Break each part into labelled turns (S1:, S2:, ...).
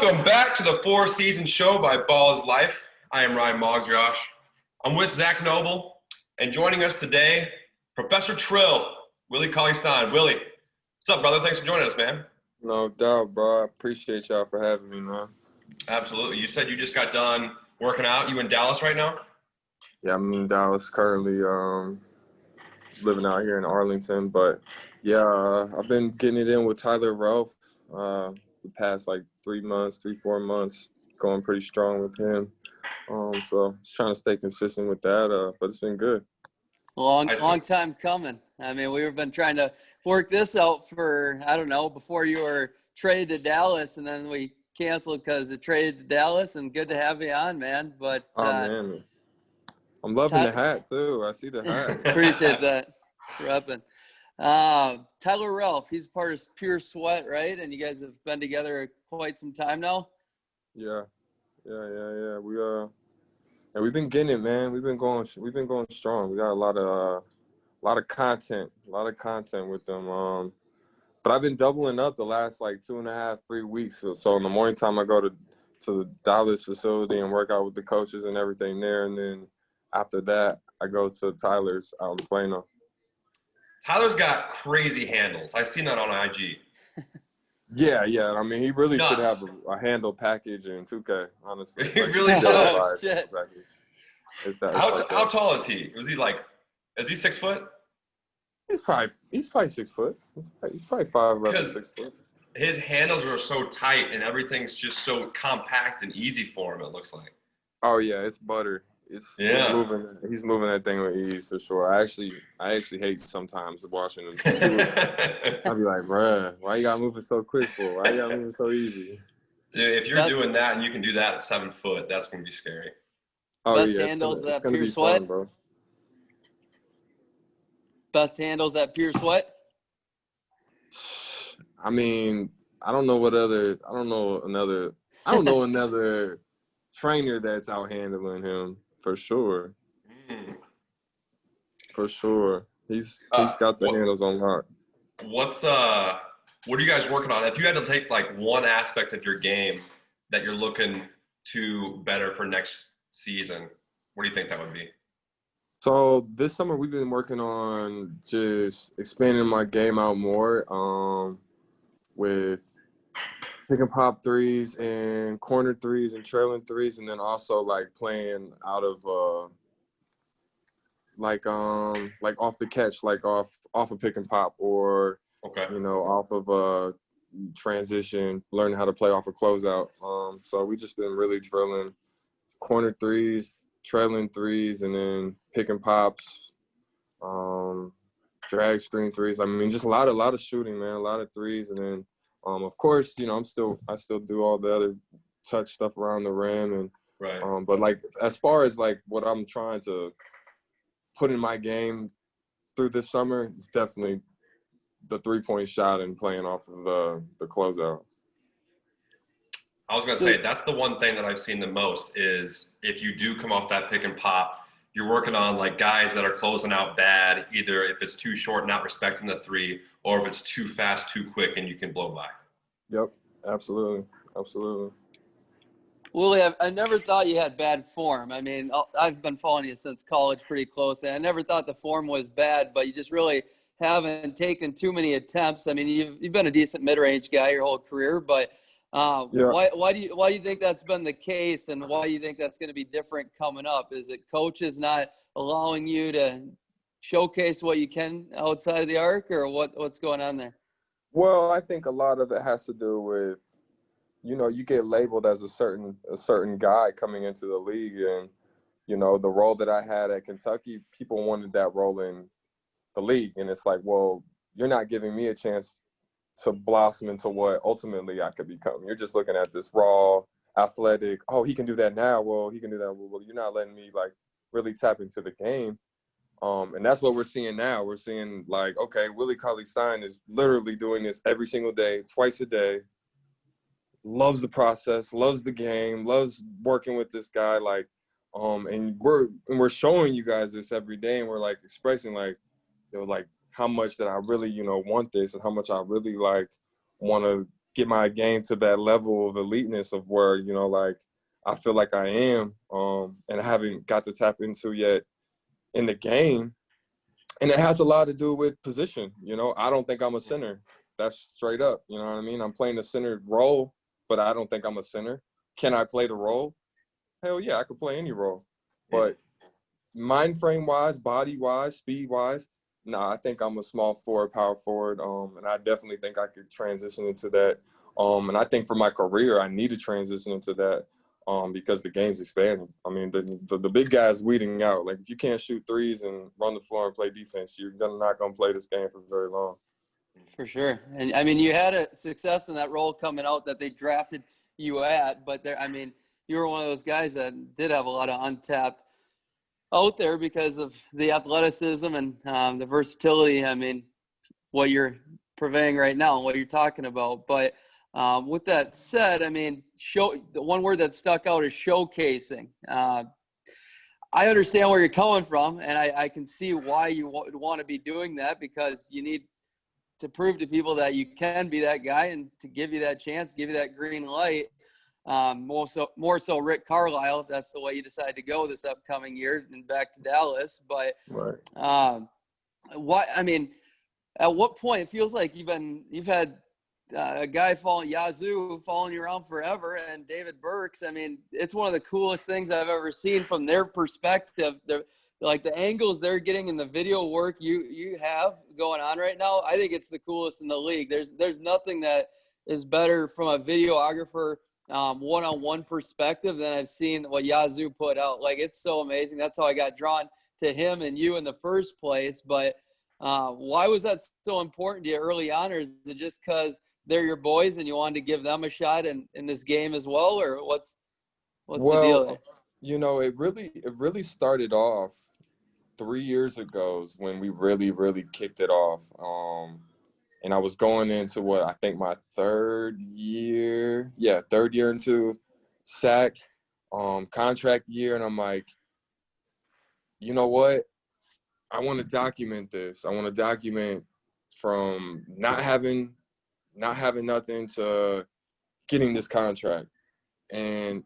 S1: Welcome back to the four-season show by BallisLife. I am Ryan Magdziarz. I'm with Zach Noble, and joining us today, Professor Trill, Willie Caley-Stein. Willie, what's up, brother? Thanks for joining us, man.
S2: No doubt, bro. I appreciate y'all for having me, man.
S1: Absolutely. You said you just got done working out. You in Dallas right now?
S2: Yeah, I'm in Dallas currently, living out here in Arlington. But, yeah, I've been getting it in with Tyler Ralph the past, 4 months, going pretty strong with him. So just trying to stay consistent with that, but it's been good.
S3: Long time coming. I mean, we've been trying to work this out for, I don't know, before you were traded to Dallas, and then we canceled because it traded to Dallas, and good to have you on, man. But
S2: man. I'm loving the hat, too. I see the hat.
S3: Appreciate that. Repping. Tyler Ralph, he's part of Pure Sweat, right? And you guys have been together quite some time now?
S2: Yeah. We've been getting it, man. We've been going strong. We got a lot of content with them. But I've been doubling up the last 2.5, 3 weeks. So in the morning time, I go to the Dallas facility and work out with the coaches and everything there. And then after that, I go to Tyler's out in Plano.
S1: Tyler's got crazy handles. I've seen that on IG.
S2: Yeah. I mean, he really
S1: Nuts.
S2: should have a handle package in 2K, honestly.
S1: He really should.
S3: Oh, shit.
S1: How tall is he? Is he 6 foot?
S2: He's probably 6 foot. He's probably 5'11", 6 foot.
S1: His handles are so tight and everything's just so compact and easy for him, it looks like.
S2: Oh yeah, it's butter. He's moving that thing with ease for sure. I actually hate sometimes watching him do it. I'll be like, bruh, why you gotta move it so quick for? Why you gotta move it so easy?
S1: Dude, if you're doing that and you can do that at 7 foot, that's gonna be scary.
S2: Oh
S3: Best
S2: yeah,
S3: handles
S2: it's
S3: at
S2: gonna
S3: Pure
S2: be
S3: Sweat?
S2: fun, bro.
S3: Best handles at Pure Sweat?
S2: I mean, I don't know another trainer that's out handling him for sure. For sure. He's got the handles on lock.
S1: What are you guys working on? If you had to take one aspect of your game that you're looking to better for next season, what do you think that would be?
S2: So this summer we've been working on just expanding my game out more, with pick and pop threes and corner threes and trailing threes, and then also playing out of off the catch, off a pick and pop, or off of a transition, learning how to play off a closeout. So we just been really drilling corner threes, trailing threes, and then pick and pops, drag screen threes. I mean, just a lot of shooting, man, a lot of threes. And then, of course, I still do all the other touch stuff around the rim. And,
S1: right.
S2: But as far as what I'm trying to put in my game through this summer, it's definitely the 3-point shot and playing off of the closeout.
S1: I was going to say, that's the one thing that I've seen the most is if you do come off that pick and pop, you're working on guys that are closing out bad, either if it's too short, not respecting the three, or if it's too fast, too quick, and you can blow by.
S2: Yep, absolutely.
S3: Willie, I never thought you had bad form. I mean, I've been following you since college pretty closely. I never thought the form was bad, but you just really haven't taken too many attempts. I mean, you've been a decent mid-range guy your whole career, but why do you think that's been the case, and why do you think that's going to be different coming up? Is it coaches not allowing you to showcase what you can outside of the arc, or what's going on there?
S2: Well, I think a lot of it has to do with, you get labeled as a certain guy coming into the league, and the role that I had at Kentucky, people wanted that role in the league, and it's well, you're not giving me a chance to blossom into what ultimately I could become. You're just looking at this raw, athletic, oh, he can do that now. Well, he can do that. Well, you're not letting me really tap into the game. And that's what we're seeing now. We're seeing okay, Willie Caley-Stein is literally doing this every single day, twice a day, loves the process, loves the game, loves working with this guy. And we're showing you guys this every day, and we're expressing how much that I really, want this, and how much I really want to get my game to that level of eliteness of where, you know, like I feel like I am, and I haven't got to tap into yet in the game. And it has a lot to do with position. You know, I don't think I'm a center. That's straight up. You know what I mean? I'm playing the center role, but I don't think I'm a center. Can I play the role? Hell yeah, I could play any role. But mind frame wise, body wise, speed wise, nah, I think I'm a small forward, power forward. And I definitely think I could transition into that. And I think for my career, I need to transition into that. Because the game's expanding. I mean, the big guys weeding out. Like, if you can't shoot threes and run the floor and play defense, you're not going to play this game for very long.
S3: For sure. And, I mean, you had a success in that role coming out that they drafted you at. But, I mean, you were one of those guys that did have a lot of untapped out there because of the athleticism and the versatility. I mean, what you're purveying right now and what you're talking about. But with that said, I mean, the one word that stuck out is showcasing. I understand where you're coming from, and I can see why you would want to be doing that, because you need to prove to people that you can be that guy and to give you that chance, give you that green light. More so Rick Carlisle, if that's the way you decide to go this upcoming year and back to Dallas. But
S2: Right.
S3: I mean, at what point it feels like you've had a guy Yazoo following you around forever, and David Burks. I mean, it's one of the coolest things I've ever seen from their perspective. Like the angles they're getting in the video work you have going on right now. I think it's the coolest in the league. There's nothing that is better from a videographer one-on-one perspective than I've seen what Yazoo put out. Like, it's so amazing. That's how I got drawn to him and you in the first place. But why was that so important to you early on, or is it just because they're your boys and you wanted to give them a shot in this game as well, or what's the deal there?
S2: You know, it really started off 3 years ago when we really kicked it off. And I was going into what I think my third year into SAC contract year, and I'm like, you know what? I want to document this. I want to document from not having nothing to getting this contract. And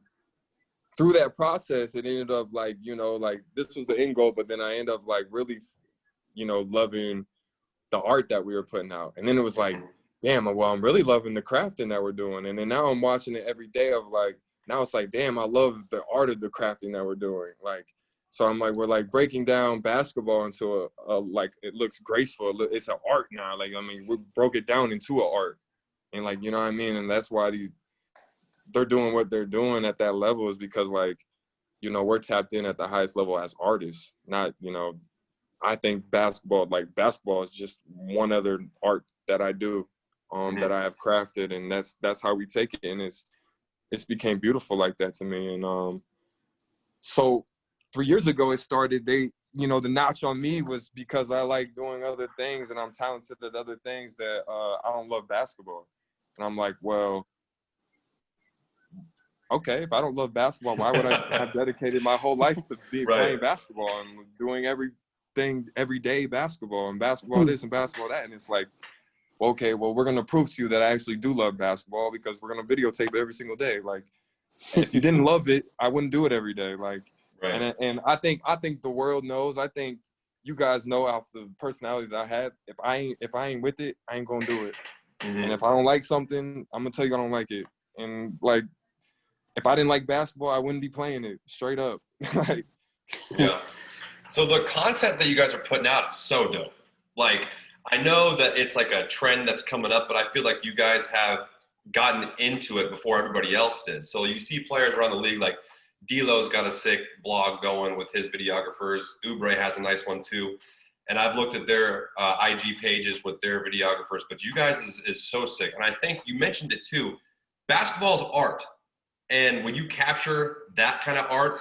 S2: through that process, it ended up like, you know, like this was the end goal, but then I ended up like really, you know, loving the art that we were putting out. And then it was like, damn, well, I'm really loving the crafting that we're doing. And then now I'm watching it every day of like, now it's like, damn, I love the art of the crafting that we're doing. Like, so I'm like, we're like breaking down basketball into a like, it looks graceful. It's an art now. Like, I mean, we broke it down into an art. And like, you know what I mean? And that's why they're doing what they're doing at that level, is because like, you know, we're tapped in at the highest level as artists, not, you know, I think basketball is just one other art that I do, that I have crafted, and that's how we take it. And it's became beautiful like that to me. And so 3 years ago it started, you know, the notch on me was because I like doing other things and I'm talented at other things that I don't love basketball. And I'm like, well, okay, if I don't love basketball, why would I have dedicated my whole life to playing basketball and doing everything every day basketball and basketball this and basketball that? And it's like, okay, well, we're going to prove to you that I actually do love basketball because we're going to videotape it every single day. Like, if you didn't love it, I wouldn't do it every day. Like, and I think the world knows. I think you guys know off the personality that I have. If I ain't with it, I ain't going to do it. And if I don't like something, I'm going to tell you I don't like it. And like, if I didn't like basketball, I wouldn't be playing it, straight up. Like,
S1: yeah. So the content that you guys are putting out is so dope. Like, I know that it's like a trend that's coming up, but I feel like you guys have gotten into it before everybody else did. So you see players around the league, like D'Lo's got a sick blog going with his videographers. Oubre has a nice one too. And I've looked at their IG pages with their videographers, but you guys is so sick. And I think you mentioned it too. Basketball's art. And when you capture that kind of art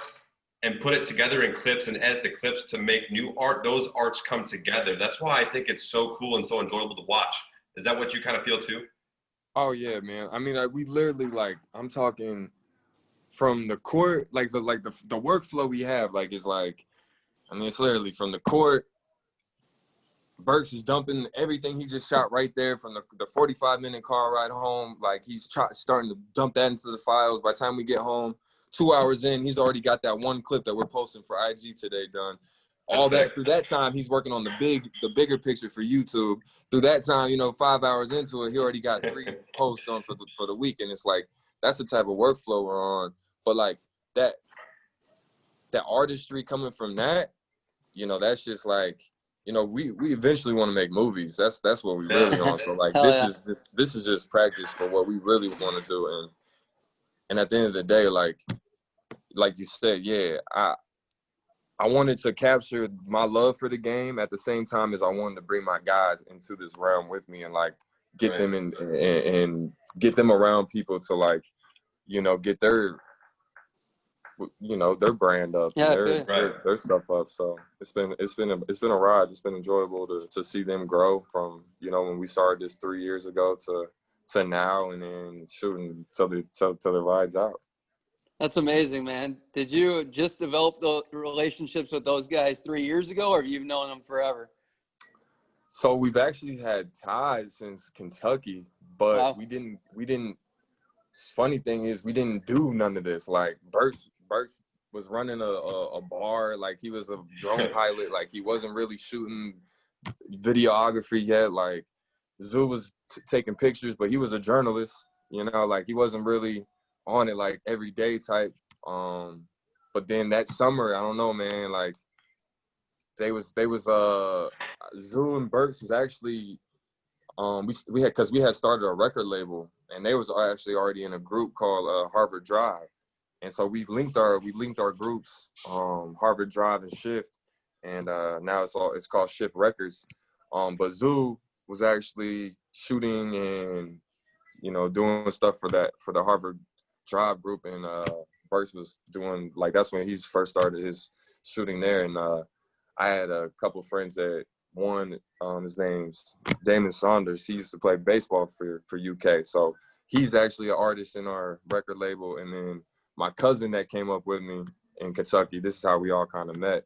S1: and put it together in clips and edit the clips to make new art, those arts come together. That's why I think it's so cool and so enjoyable to watch. Is that what you kind of feel too?
S2: Oh yeah, man. I mean, we literally, like, I'm talking from the court, like the workflow we have, like, is like, I mean, it's literally from the court Burks is dumping everything he just shot right there from the 45-minute car ride home. Like, he's starting to dump that into the files. By the time we get home, 2 hours in, he's already got that one clip that we're posting for IG today done. All that through that time, he's working on the bigger picture for YouTube. Through that time, 5 hours into it, he already got 3 posts done for the week. And it's like, that's the type of workflow we're on. But like that artistry coming from that, that's just like, we eventually want to make movies. That's what we really on. So like this is just practice for what we really want to do. And at the end of the day, like you said, yeah, I wanted to capture my love for the game at the same time as I wanted to bring my guys into this realm with me and like get them in and get them around people to like, get their brand up, their stuff up. So it's been a ride. It's been enjoyable to see them grow from when we started this 3 years ago to now, and then shooting till the ride's out.
S3: That's amazing, man. Did you just develop the relationships with those guys 3 years ago, or have you known them forever?
S2: So we've actually had ties since Kentucky, but
S3: wow.
S2: we didn't. Funny thing is, we didn't do none of this. Like Burks was running a bar, like he was a drone pilot, like he wasn't really shooting videography yet. Like Zoo was taking pictures, but he was a journalist, like he wasn't really on it like every day type. But then that summer, I don't know, man, like they was Zoo and Burks was actually we had started a record label, and they was actually already in a group called Harvard Drive. And so we linked our groups, Harvard Drive and Shift, and now it's called Shift Records. But Zoo was actually shooting and doing stuff for the Harvard Drive group, and Burks was doing, like, that's when he first started his shooting there. And I had a couple friends that one, his name's Damon Saunders. He used to play baseball for UK, so he's actually an artist in our record label. And then my cousin that came up with me in Kentucky, this is how we all kind of met.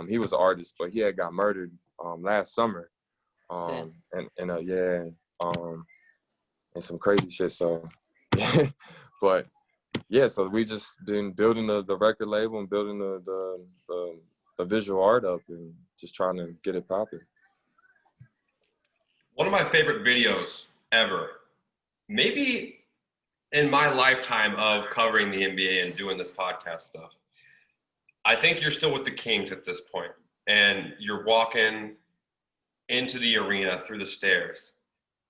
S2: He was an artist, but he had got murdered last summer. And some crazy shit. So, but yeah, so we just been building the record label and building the visual art up and just trying to get it popping.
S1: One of my favorite videos ever, maybe in my lifetime of covering the NBA and doing this podcast stuff, I think you're still with the Kings at this point, and you're walking into the arena through the stairs,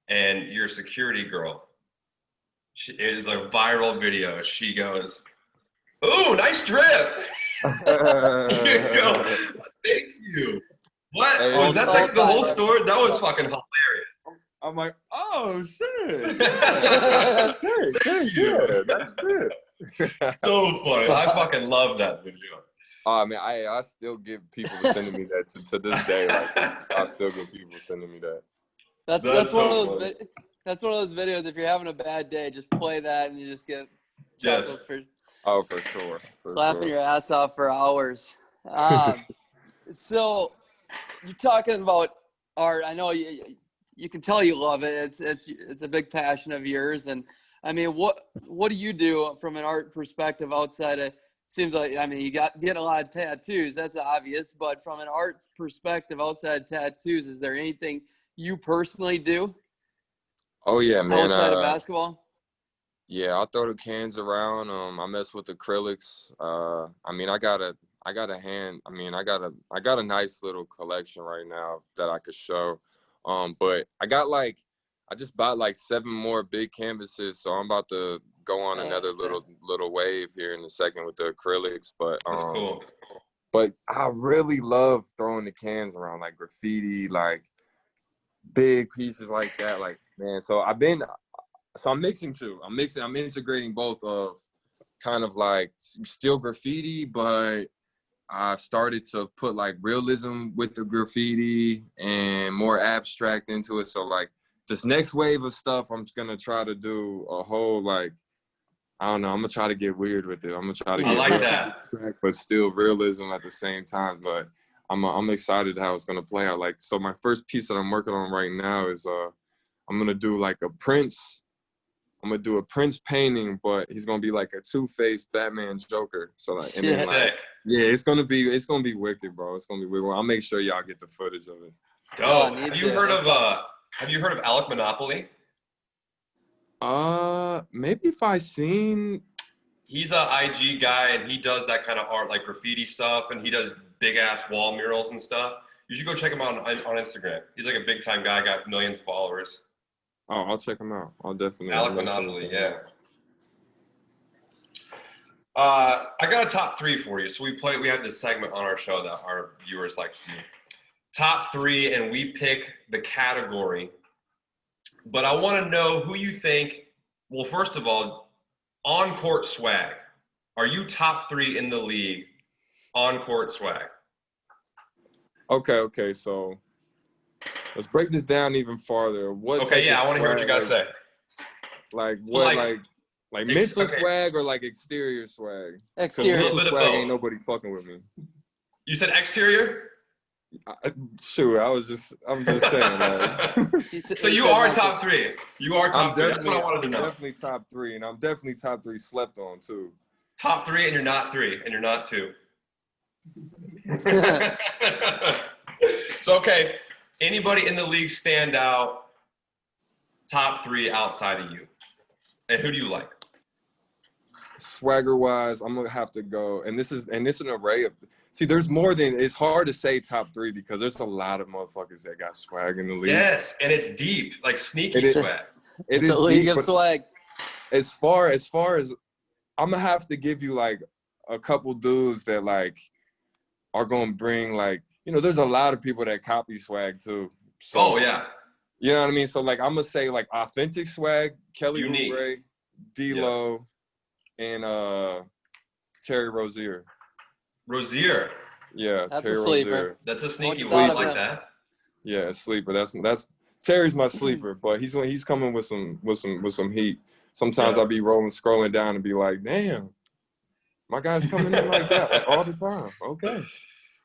S1: and your security girl, it is a viral video. She goes, "Ooh, nice drip." You go, "Thank you." What? Was that like the whole story? That was fucking hilarious.
S2: I'm like, oh shit. Yeah, thank you. That's it.
S1: So funny. I fucking love that video.
S2: Oh, man, I still get people sending me that to this day. Like, I still get people sending me that.
S3: That's one of those. That's one of those videos. If you're having a bad day, just play that, and you just get chuckles for
S2: sure.
S3: Laughing your ass off for hours. So you're talking about art. I know you can tell you love it. It's a big passion of yours. And I mean, what do you do from an art perspective outside of? Seems like, I mean, you get a lot of tattoos. That's obvious. But from an art perspective outside tattoos, is there anything you personally do?
S2: Oh yeah, man.
S3: Outside of basketball?
S2: Yeah, I'll throw the cans around. I mess with acrylics. I mean, I got a nice little collection right now that I could show. But I just bought like 7 more big canvases, so I'm about to go on another little wave here in a second with the acrylics. But
S1: that's cool.
S2: But I really love throwing the cans around, like graffiti, like big pieces like that. Like, man, so I'm mixing two. I'm integrating both of kind of like still graffiti, but I started to put like realism with the graffiti and more abstract into it. So like this next wave of stuff, I'm gonna try to do a whole, like, I don't know, I'm gonna try to get weird with it. I'm gonna try to get
S1: that,
S2: abstract, but still realism at the same time. But I'm excited how it's gonna play out. Like, so my first piece that I'm working on right now is I'm gonna do like a Prince. I'm gonna do a Prince painting, but he's gonna be like a two-faced Batman Joker. So like, and then like, yeah, it's gonna be wicked, bro. It's gonna be wicked. I'll make sure y'all get the footage of it.
S1: Dope. Have you heard of Alec Monopoly?
S2: Maybe if I seen.
S1: He's a IG guy, and he does that kind of art, like graffiti stuff, and he does big ass wall murals and stuff. You should go check him out on Instagram. He's like a big time guy, got millions of followers.
S2: Oh, I'll check him out. I'll definitely.
S1: Alec Monopoly, yeah. I got a top 3 for you. So we have this segment on our show that our viewers like to do. Top 3, and we pick the category. But I want to know who you think. Well, first of all, on court swag. Are you top 3 in the league on court swag?
S2: Okay. So let's break this down even farther.
S1: Okay, yeah, I want to hear what you got to say.
S2: Like what, like mental swag or like exterior swag?
S3: Exterior.
S2: Mental swag ain't nobody fucking with me.
S1: You said exterior?
S2: Sure, I'm just saying. Like.
S1: So you are top 3. You are top 3. That's what I wanted to know.
S2: I'm definitely top 3, and I'm definitely top 3 slept on too.
S1: Top 3, and you're not 3, and you're not 2. So okay, anybody in the league stand out? Top 3 outside of you, and who do you like?
S2: Swagger wise, I'm gonna have to go, and this is an array of. See, there's more than. It's hard to say top 3 because there's a lot of motherfuckers that got swag in the league.
S1: Yes, and it's deep, like sneaky swag.
S3: It's a league of swag.
S2: As far as I'm gonna have to give you like a couple dudes that like are gonna bring like, you know, there's a lot of people that copy swag too. So,
S1: oh yeah.
S2: You know what I mean? So like I'm gonna say like authentic swag, Kelly Oubre, D-Lo, and Terry Rozier.
S1: Rozier.
S2: Yeah,
S3: that's
S2: Terry
S3: a sleeper.
S2: Rozier.
S1: That's a sneaky one like that.
S2: Yeah, sleeper. That's Terry's my sleeper, but he's coming with some heat. Sometimes I'll be scrolling down and be like, damn, my guy's coming in like that like, all the time. Okay.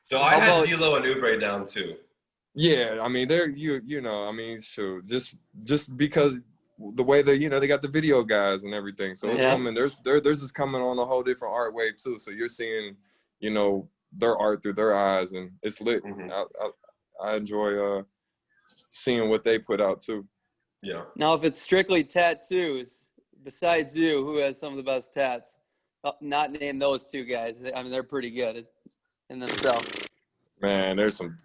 S1: So I had D-Lo and Oubre down too.
S2: Yeah, I mean they're you know, I mean, sure, just because the way they, you know, they got the video guys and everything. So it's coming. There's just coming on a whole different art wave too. So you're seeing, you know, their art through their eyes, and it's lit. Mm-hmm. I enjoy seeing what they put out too.
S1: Yeah.
S3: Now, if it's strictly tattoos, besides you, who has some of the best tats? Not name those 2 guys. I mean, they're pretty good in themselves.
S2: Man, there's some.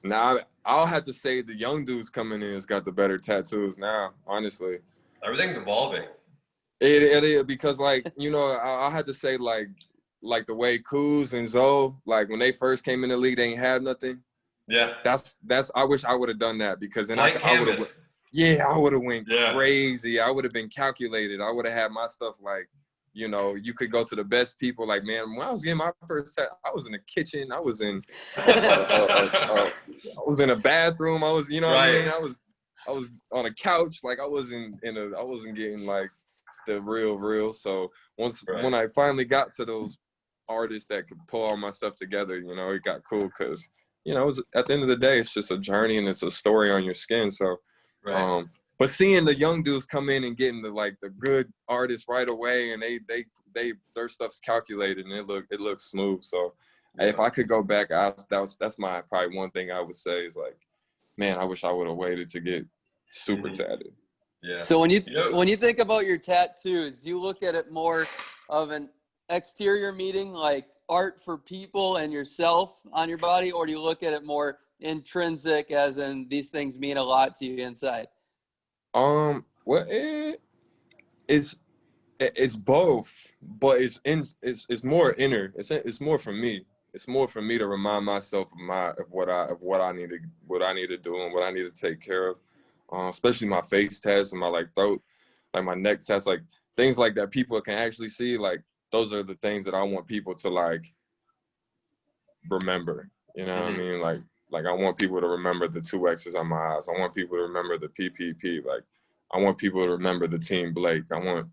S2: Now, I'll have to say the young dudes coming in has got the better tattoos now, honestly.
S1: Everything's evolving.
S2: It is, because, like, you know, I'll have to say, like the way Kuz and Zoe, like, when they first came in the league, they ain't had nothing.
S1: Yeah.
S2: That's I wish I would have done that, because then I would have. Yeah, I would have went crazy. I would have been calculated. I would have had my stuff like, you know, you could go to the best people. Like, man, when I was getting my first tat, I was in the kitchen. I was in, I was in a bathroom. I was, you know what I mean? I was on a couch. Like, I wasn't getting like the real. So when I finally got to those artists that could pull all my stuff together, you know, it got cool, because, you know, at the end of the day, it's just a journey and it's a story on your skin. So.
S1: Right.
S2: But seeing the young dudes come in and getting the good artists right away, and their stuff's calculated and it looks smooth. So if I could go back, that's my probably one thing I would say is like, man, I wish I would have waited to get super tatted.
S1: Yeah.
S3: So when you think about your tattoos, do you look at it more of an exterior meaning, like art for people and yourself on your body, or do you look at it more intrinsic, as in these things mean a lot to you inside?
S2: Well, it's both, but it's more inner. It's more for me. It's more for me to remind myself of what I need to do and what I need to take care of. Especially my face tats and my like throat, like my neck tats, like things like that people can actually see. Like, those are the things that I want people to like remember. You know what I mean? Like I want people to remember the 2 X's on my eyes. I want people to remember the PPP. Like, I want people to remember the Team Blake. I want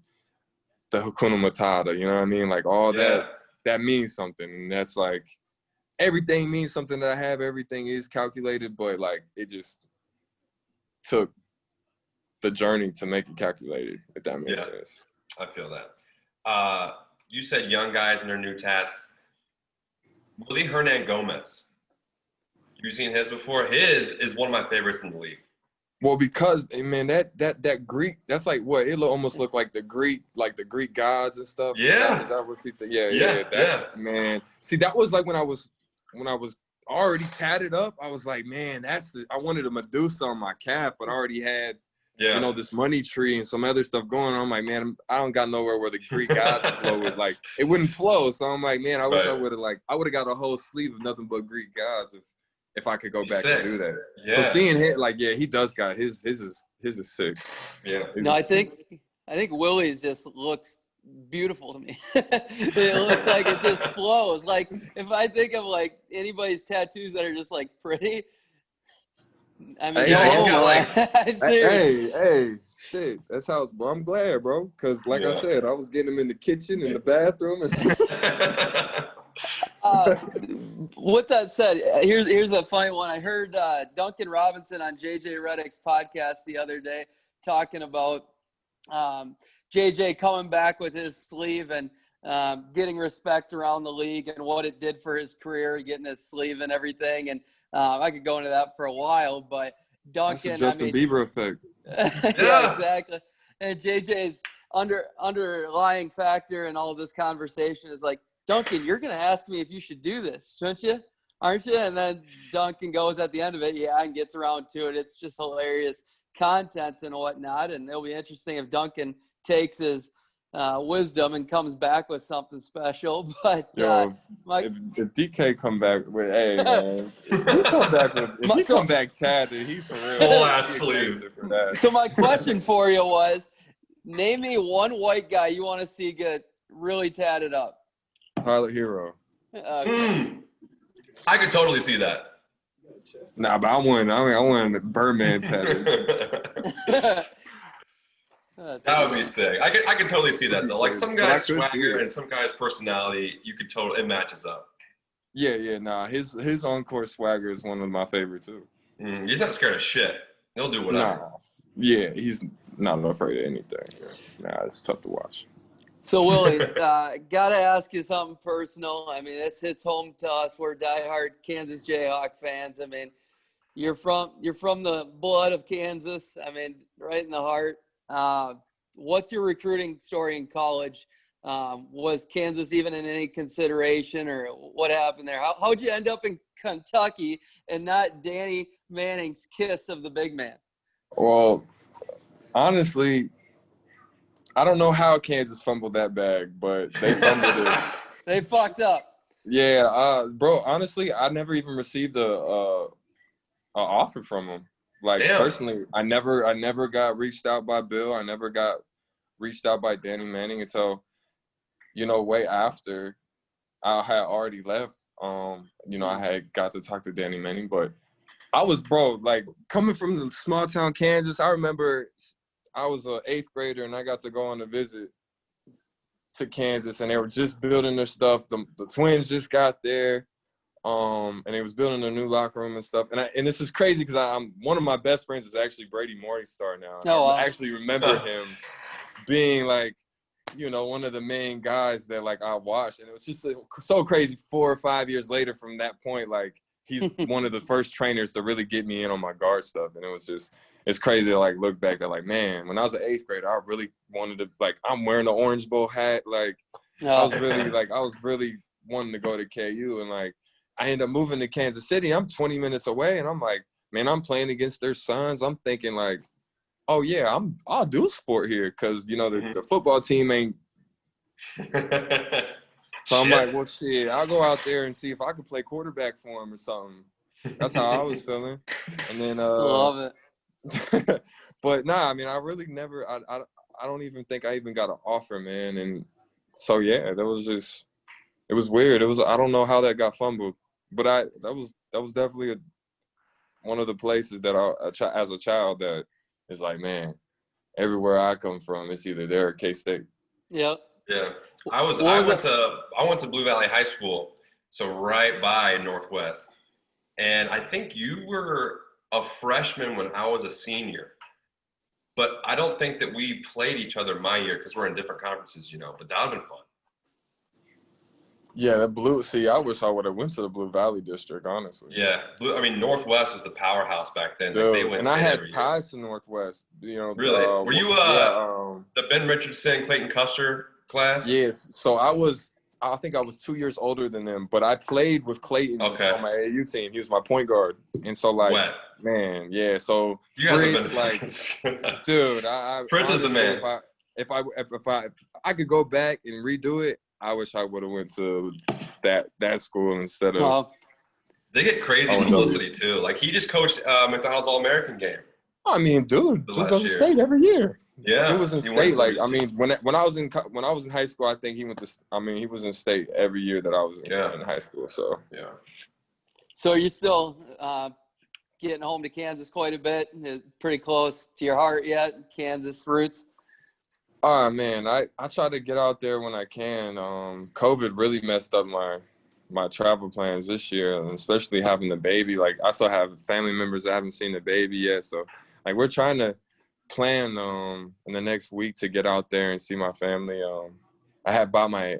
S2: the Hakuna Matata. You know what I mean? Like, all that means something. And that's like, everything means something that I have. Everything is calculated, but like it just took the journey to make it calculated, if that makes sense.
S1: I feel that. You said young guys and their new tats. Willie Hernan Gomez. You've seen his before. His is one of my favorites in the league.
S2: Well, because man, that Greek, that's like what it almost looked like the Greek gods and stuff.
S1: Yeah.
S2: Is that what people? Yeah. Man, see, that was like when I was already tatted up. I was like, man, I wanted a Medusa on my calf, but I already had this money tree and some other stuff going on. I'm like, man, I don't got nowhere where the Greek gods flow with. Like, it wouldn't flow. So I'm like, man, I wish I would have got a whole sleeve of nothing but Greek gods if I could go back and do that. Yeah. So seeing him, like, yeah, he does got his is sick.
S1: Yeah.
S3: No, I think Willie's just looks beautiful to me. It looks like it just flows. Like if I think of like anybody's tattoos that are just like pretty, I mean, I'm serious.
S2: Hey, shit. That's how. Bro, I'm glad, bro, because like I said, I was getting him in the kitchen, in the bathroom, and.
S3: With that said, here's a funny one. I heard Duncan Robinson on JJ Redick's podcast the other day talking about JJ coming back with his sleeve and getting respect around the league and what it did for his career, getting his sleeve and everything. And I could go into that for a while, but Duncan,
S2: that's the Justin Bieber effect.
S3: Yeah, exactly. And JJ's underlying factor in all of this conversation is like, Duncan, you're going to ask me if you should do this, shouldn't you? Aren't you? And then Duncan goes at the end of it, and gets around to it. It's just hilarious content and whatnot. And it'll be interesting if Duncan takes his wisdom and comes back with something special. But
S2: if DK come back with, hey, man, if he come back tatted, he's for real.
S1: Full ass sleeve.
S3: So my question for you was, name me one white guy you want to see get really tatted up.
S2: Pilot Hero.
S1: I could totally see that.
S2: Nah, but I want Birdman tattoo.
S1: That would be sick. I could totally see that though. Like some guy's swagger and some guy's personality, it matches up.
S2: Yeah. Nah, his on-court swagger is one of my favorites too.
S1: He's not scared of shit. He'll do whatever.
S2: Nah. Yeah, he's not afraid of anything. Nah, it's tough to watch.
S3: So, Willie, gotta ask you something personal. I mean, this hits home to us. We're diehard Kansas Jayhawk fans. I mean, you're from the blood of Kansas. I mean, right in the heart. What's your recruiting story in college? Was Kansas even in any consideration, or what happened there? How'd you end up in Kentucky and not Danny Manning's kiss of the big man?
S2: Well, honestly, I don't know how Kansas fumbled that bag, but they fumbled it.
S3: They fucked up.
S2: Yeah, bro. Honestly, I never even received a offer from them. Like personally, I never got reached out by Bill. I never got reached out by Danny Manning until, way after I had already left. I had got to talk to Danny Manning, but I was, like coming from the small town Kansas. I remember. I was an 8th grader, and I got to go on a visit to Kansas, and they were just building their stuff. The Twins just got there, and they was building a new locker room and stuff. And this is crazy because I'm one of my best friends is actually Brady Morningstar now. I actually remember him being like, one of the main guys that like I watched, and it was just so crazy. 4 or 5 years later from that point, like he's one of the first trainers to really get me in on my guard stuff, and it was just. It's crazy to like look back at like, man, when I was an 8th grader, I really wanted to I'm wearing the Orange Bowl hat. Like I was really wanting to go to KU, and like I ended up moving to Kansas City. I'm 20 minutes away, and I'm like, man, I'm playing against their sons. I'm thinking like, oh yeah, I'll do sport here because the football team ain't. So I'm like, well, shit, I'll go out there and see if I can play quarterback for him or something. That's how I was feeling, and then
S3: love it.
S2: But nah, I mean, I really never. I don't even think I even got an offer, man. And so yeah, that was just. It was weird. It was. I don't know how that got fumbled, but that was definitely one of the places that as a child that is like, man, everywhere I come from, it's either there or K-State.
S3: Yep.
S1: Yeah. I went to Blue Valley High School, So right by Northwest. And I think you were a freshman when I was a senior. But I don't think that we played each other my year because we're in different conferences, you know. But that would have been fun.
S2: Yeah, I wish I would have went to the Blue Valley District, honestly.
S1: Yeah. I mean, Northwest was the powerhouse back then.
S2: Dude,
S1: Like, they went
S2: and I had
S1: every year.
S2: ties to Northwest. You know,
S1: Really? Were you
S2: yeah,
S1: the Ben Richardson, Clayton Custer class?
S2: yes. So I think I was 2 years older than them, but I played with Clayton on my AAU team. He was my point guard. And so, like, man, yeah. So
S1: you guys
S2: Fritz,
S1: have been
S2: like,
S1: friends.
S2: dude,
S1: Fritz is the man.
S2: If I could go back and redo it, I wish I would have went to that school instead of.
S1: They get crazy publicity too. Like, he just coached McDonald's All-American game.
S2: I mean, dude goes to state every year.
S1: Yeah,
S2: he was in state. Like, I mean, when I was in high school, I think he went to. I mean, he was in state every year that I was in high school. So
S1: yeah.
S3: So are you still getting home to Kansas quite a bit? Pretty close to your heart yet? Kansas roots?
S2: Oh man, I try to get out there when I can. COVID really messed up my travel plans this year, and especially having the baby. Like, I still have family members that haven't seen the baby yet, so like we're trying to plan in the next week to get out there and see my family. I had bought my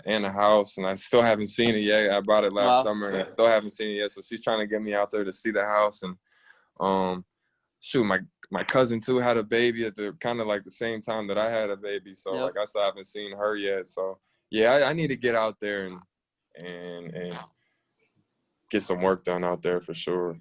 S2: aunt a house, and I still haven't seen it yet. I bought it last summer, and I still haven't seen it yet. So she's trying to get me out there to see the house. And shoot, my cousin too had a baby at the kind of like the same time that I had a baby. So like I still haven't seen her yet. So yeah, I need to get out there and get some work done out there for sure.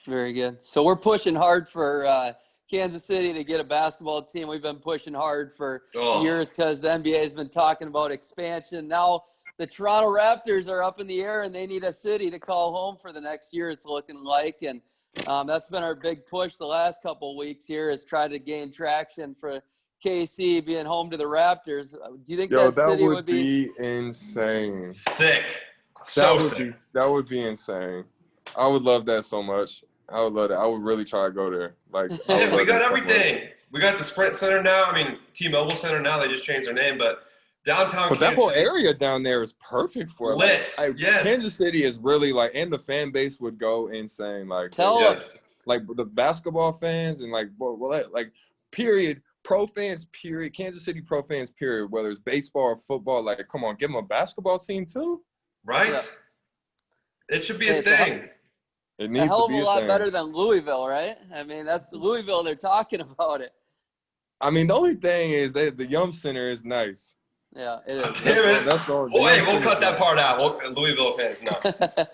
S3: Very good. So we're pushing hard for Kansas City to get a basketball team. We've been pushing hard for years because the NBA has been talking about expansion. Now the Toronto Raptors are up in the air, and they need a city to call home for the next year, it's looking like. And that's been our big push the last couple of weeks here, is try to gain traction for KC being home to the Raptors. Do you think that city would be
S2: insane?
S1: Sick.
S2: That would be insane. I would love that so much. I would love that. I would really try to go there. Like,
S1: yeah, we got everything. We got the Sprint Center now. I mean, T-Mobile Center now. They just changed their name, but downtown.
S2: But that whole area down there is perfect for
S1: lit. Yes.
S2: Kansas City is really like, and the fan base would go insane. Like,
S3: tell us,
S2: like the basketball fans and like period. Pro fans, period. Kansas City pro fans, period. Whether it's baseball or football, like, come on, give them a basketball team too.
S1: Right. Yeah. It should be a thing.
S2: It needs
S3: a hell
S2: to
S3: of
S2: be
S3: a lot better than Louisville, right? I mean, that's the Louisville. They're talking about it.
S2: I mean, the only thing is that the Yum Center is nice.
S3: Yeah, it is.
S1: Damn it. We'll cut that part out. Louisville fans, no.
S2: The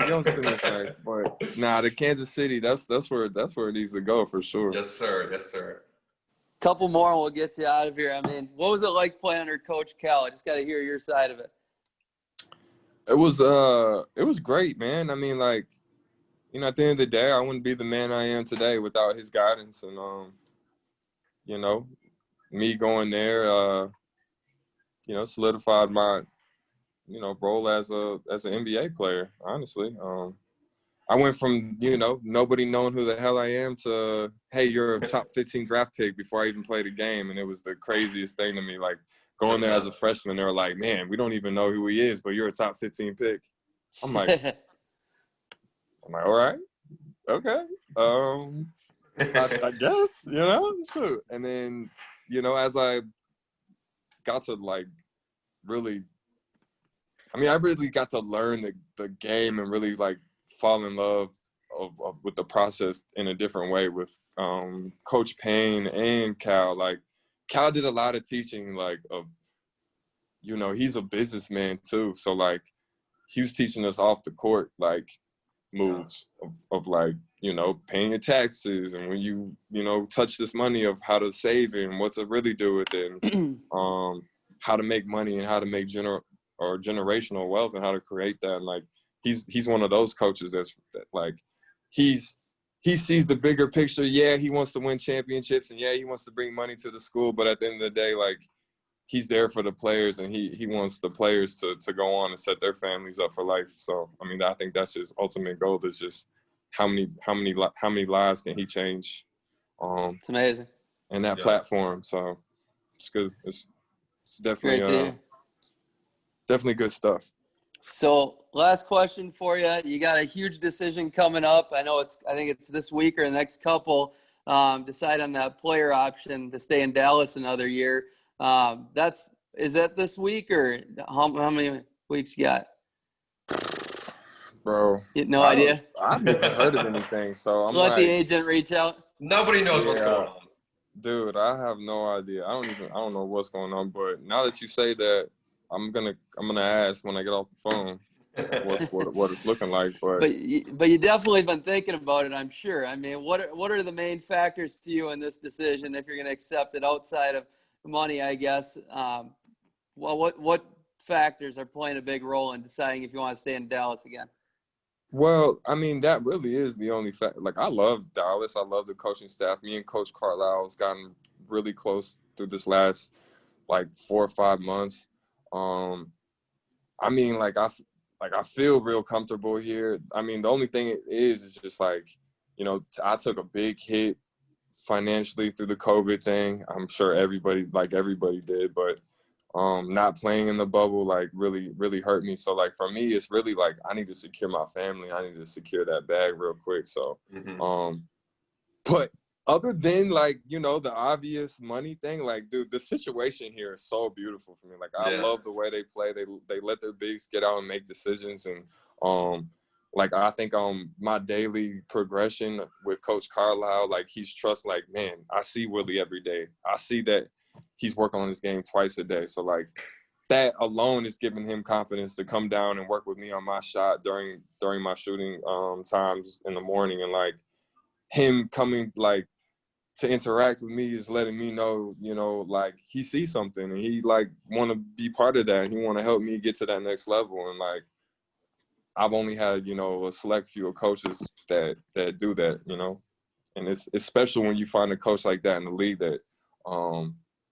S2: Yum Center is nice, but nah, the Kansas City, that's where it needs to go for sure.
S1: Yes, sir. Yes, sir.
S3: Couple more and we'll get you out of here. I mean, what was it like playing under Coach Cal? I just got to hear your side of it.
S2: It was great, man. I mean, like, you know, at the end of the day, I wouldn't be the man I am today without his guidance. And, you know, me going there, you know, solidified my, you know, role as an NBA player, honestly. I went from, you know, nobody knowing who the hell I am to, hey, you're a top 15 draft pick before I even played a game. And it was the craziest thing to me. Like, going there as a freshman, they were like, man, we don't even know who he is, but you're a top 15 pick. I'm like, all right, okay. I guess, you know, shoot. And then, you know, as I got to like really, I mean, I really got to learn the game and really like fall in love with the process in a different way with Coach Payne and Cal. Like, Cal did a lot of teaching, like, of, you know, he's a businessman too. So like, he was teaching us off the court, like, moves of like, you know, paying your taxes, and when you know, touch this money, of how to save it and what to really do with it, and how to make money and how to make generational wealth and how to create that. And like, he's one of those coaches that like, he sees the bigger picture. Yeah, he wants to win championships, and yeah, he wants to bring money to the school, but at the end of the day, like, he's there for the players, and he wants the players to go on and set their families up for life. So, I mean, I think that's his ultimate goal, is just how many lives can he change?
S3: It's amazing.
S2: And that platform. So it's good. It's definitely definitely good stuff.
S3: So last question for you. You got a huge decision coming up. I think it's this week or the next couple. Decide on that player option to stay in Dallas another year. Is that this week, or how many weeks you got?
S2: Bro,
S3: No idea.
S2: I've never heard of anything, so I'm
S3: Let
S2: like,
S3: the agent reach out.
S1: Nobody knows what's going on.
S2: Dude, I have no idea. I don't know what's going on. But now that you say that, I'm gonna ask when I get off the phone what it's looking like.
S3: But you definitely been thinking about it, I'm sure. I mean, what are the main factors to you in this decision if you're going to accept it outside of money, I guess? What factors are playing a big role in deciding if you want to stay in Dallas again?
S2: Well, I mean, that really is the only fact. Like, I love Dallas. I love the coaching staff. Me and Coach Carlisle's gotten really close through this last, 4 or 5 months. I mean, I feel real comfortable here. I mean, the only thing is just I took a big hit financially through the COVID thing. I'm sure everybody did, but not playing in the bubble really, really hurt me. So for me, it's really I need to secure my family. I need to secure that bag real quick. So, but other than the obvious money thing, dude, the situation here is so beautiful for me. I love the way they play. They let their bigs get out and make decisions. And I think my daily progression with Coach Carlisle, he's man, I see Willie every day. I see that he's working on his game twice a day. So that alone is giving him confidence to come down and work with me on my shot during my shooting times in the morning. And him coming to interact with me is letting me know, he sees something and he want to be part of that. And he want to help me get to that next level. And I've only had, a select few of coaches that do that, and it's special when you find a coach like that in the league that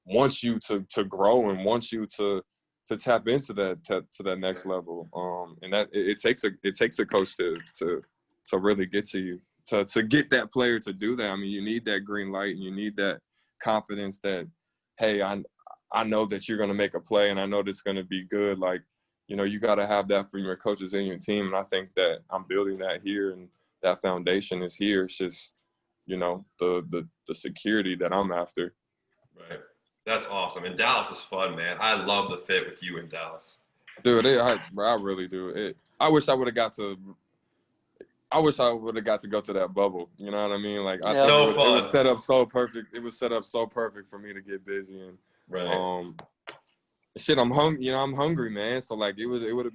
S2: wants you to grow and wants you to tap into that next level. And that it takes a coach to really get to you. To get that player to do that, I mean, you need that green light and you need that confidence that, hey, I know that you're going to make a play and I know that's going to be good. You got to have that from your coaches and your team. And I think that I'm building that here and that foundation is here. It's just, the security that I'm after.
S1: Right. That's awesome. And Dallas is fun, man. I love the fit with you in Dallas.
S2: Dude, I really do. I wish I would have got to go to that bubble. You know what I mean? I think it was set up so perfect. It was set up so perfect for me to get busy and I'm hungry. I'm hungry, man. So it would have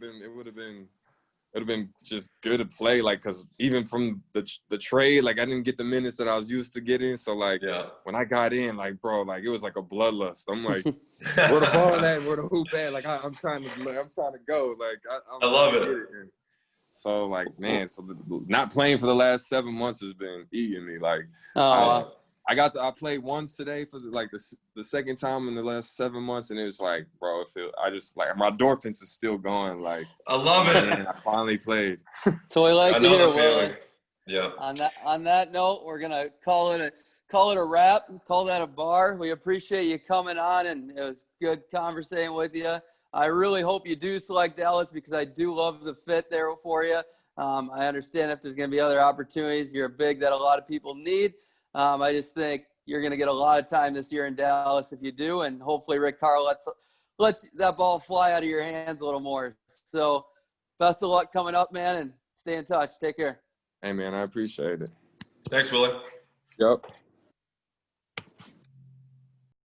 S2: been just good to play. Because even from the trade, I didn't get the minutes that I was used to getting. So when I got in, bro, it was like a bloodlust. I'm like, where the ball at? Where the hoop at? I'm trying to go.
S1: I love it.
S2: So man, not playing for the last 7 months has been eating me. I played once today for the second time in the last 7 months, and it was bro, my endorphins is still going.
S1: I love it.
S2: Man, I finally played.
S3: So we like to hear, Willie.
S1: Yeah.
S3: On that note, we're gonna call it a wrap. Call that a bar. We appreciate you coming on, and it was good conversating with you. I really hope you do select Dallas because I do love the fit there for you. I understand if there's going to be other opportunities. You're a big that a lot of people need. I just think you're going to get a lot of time this year in Dallas if you do, and hopefully Rick Carr lets that ball fly out of your hands a little more. So best of luck coming up, man, and stay in touch. Take care.
S2: Hey, man, I appreciate it.
S1: Thanks, Willie.
S2: Yep.